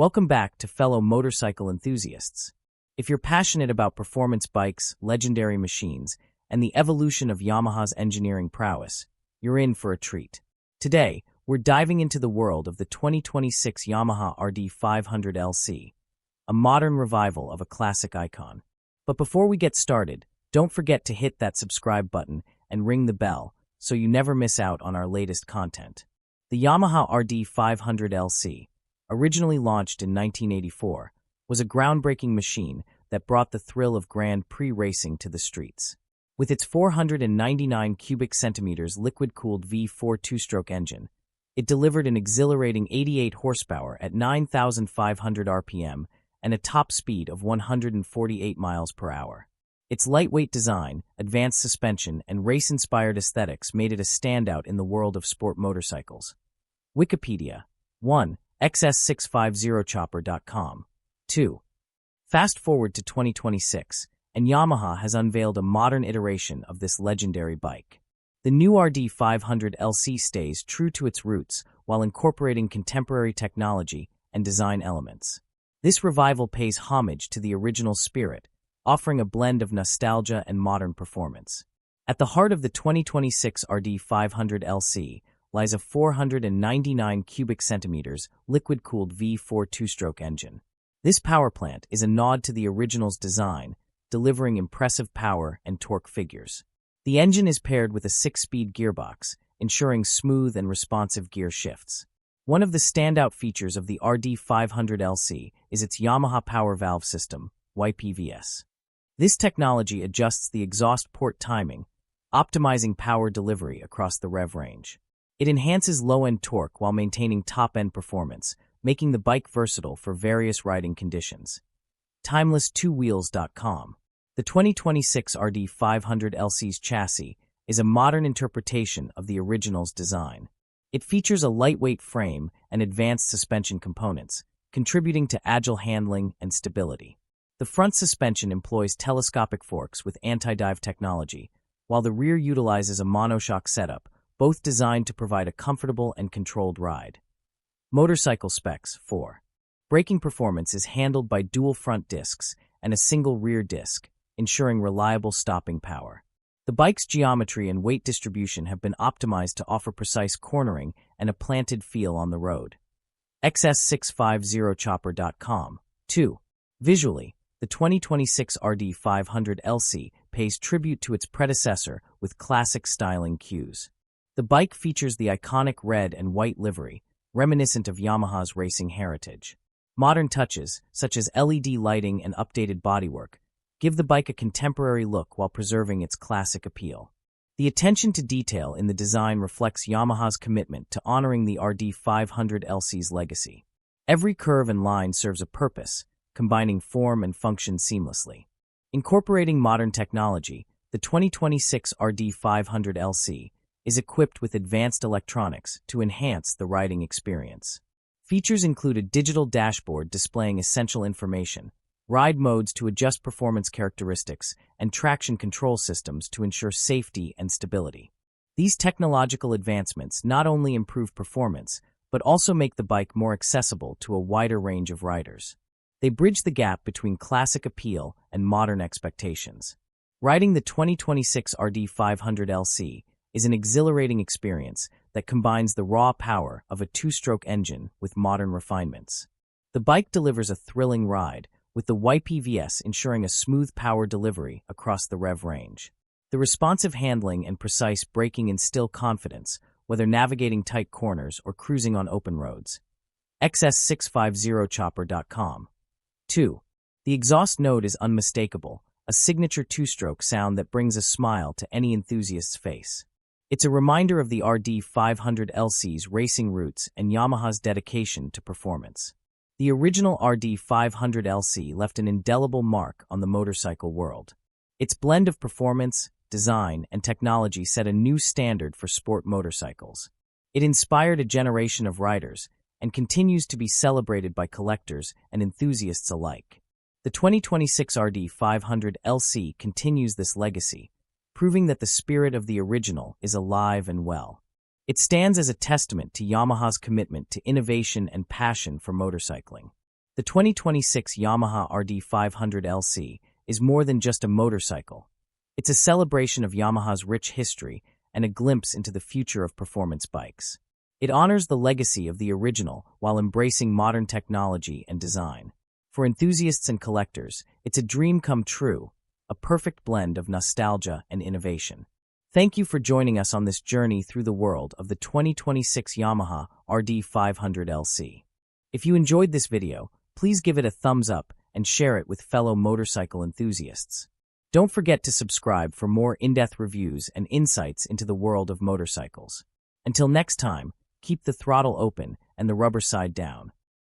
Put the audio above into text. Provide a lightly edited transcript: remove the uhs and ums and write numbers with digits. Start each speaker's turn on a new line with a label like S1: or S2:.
S1: Welcome back to fellow motorcycle enthusiasts. If you're passionate about performance bikes, legendary machines, and the evolution of Yamaha's engineering prowess, you're in for a treat. Today, we're diving into the world of the 2026 Yamaha RD500LC, a modern revival of a classic icon. But before we get started, don't forget to hit that subscribe button and ring the bell so you never miss out on our latest content. The Yamaha RD500LC, originally launched in 1984, was a groundbreaking machine that brought the thrill of Grand Prix racing to the streets. With its 499 cubic centimeters liquid-cooled V4 two-stroke engine, it delivered an exhilarating 88 horsepower at 9,500 RPM and a top speed of 148 miles per hour. Its lightweight design, advanced suspension, and race-inspired aesthetics made it a standout in the world of sport motorcycles. Wikipedia. 1. XS650chopper.com. 2. Fast forward to 2026, and Yamaha has unveiled a modern iteration of this legendary bike. The new RD500LC stays true to its roots while incorporating contemporary technology and design elements. This revival pays homage to the original spirit, offering a blend of nostalgia and modern performance. At the heart of the 2026 RD500LC lies a 499 cubic centimeters liquid-cooled V4 two-stroke engine. This power plant is a nod to the original's design, delivering impressive power and torque figures. The engine is paired with a 6-speed gearbox, ensuring smooth and responsive gear shifts. One of the standout features of the RD500LC is its Yamaha Power Valve System, YPVS. This technology adjusts the exhaust port timing, optimizing power delivery across the rev range. It enhances low-end torque while maintaining top-end performance, making the bike versatile for various riding conditions. Timeless2wheels.com. The 2026 RD500LC's chassis is a modern interpretation of the original's design. It features a lightweight frame and advanced suspension components, contributing to agile handling and stability. The front suspension employs telescopic forks with anti-dive technology, while the rear utilizes a monoshock setup, both designed to provide a comfortable and controlled ride. Motorcycle specs. 4. Braking performance is handled by dual front discs and a single rear disc, ensuring reliable stopping power. The bike's geometry and weight distribution have been optimized to offer precise cornering and a planted feel on the road. XS650chopper.com. 2. Visually, the 2026 RD500LC pays tribute to its predecessor with classic styling cues. The bike features the iconic red and white livery, reminiscent of Yamaha's racing heritage. Modern touches, such as LED lighting and updated bodywork, give the bike a contemporary look while preserving its classic appeal. The attention to detail in the design reflects Yamaha's commitment to honoring the RD500LC's legacy. Every curve and line serves a purpose, combining form and function seamlessly. Incorporating modern technology, the 2026 RD500LC is equipped with advanced electronics to enhance the riding experience. Features include a digital dashboard displaying essential information, ride modes to adjust performance characteristics, and traction control systems to ensure safety and stability. These technological advancements not only improve performance, but also make the bike more accessible to a wider range of riders. They bridge the gap between classic appeal and modern expectations. Riding the 2026 RD500LC is an exhilarating experience that combines the raw power of a two-stroke engine with modern refinements. The bike delivers a thrilling ride, with the YPVS ensuring a smooth power delivery across the rev range. The responsive handling and precise braking instill confidence, whether navigating tight corners or cruising on open roads. XS650chopper.com. 2. The exhaust note is unmistakable, a signature two-stroke sound that brings a smile to any enthusiast's face. It's a reminder of the RD500LC's racing roots and Yamaha's dedication to performance. The original RD500LC left an indelible mark on the motorcycle world. Its blend of performance, design, and technology set a new standard for sport motorcycles. It inspired a generation of riders and continues to be celebrated by collectors and enthusiasts alike. The 2026 RD500LC continues this legacy, proving that the spirit of the original is alive and well. It stands as a testament to Yamaha's commitment to innovation and passion for motorcycling. The 2026 Yamaha RD500LC is more than just a motorcycle. It's a celebration of Yamaha's rich history and a glimpse into the future of performance bikes. It honors the legacy of the original while embracing modern technology and design. For enthusiasts and collectors, it's a dream come true, a perfect blend of nostalgia and innovation. Thank you for joining us on this journey through the world of the 2026 Yamaha RD500LC. If you enjoyed this video, please give it a thumbs up and share it with fellow motorcycle enthusiasts. Don't forget to subscribe for more in-depth reviews and insights into the world of motorcycles. Until next time, keep the throttle open and the rubber side down.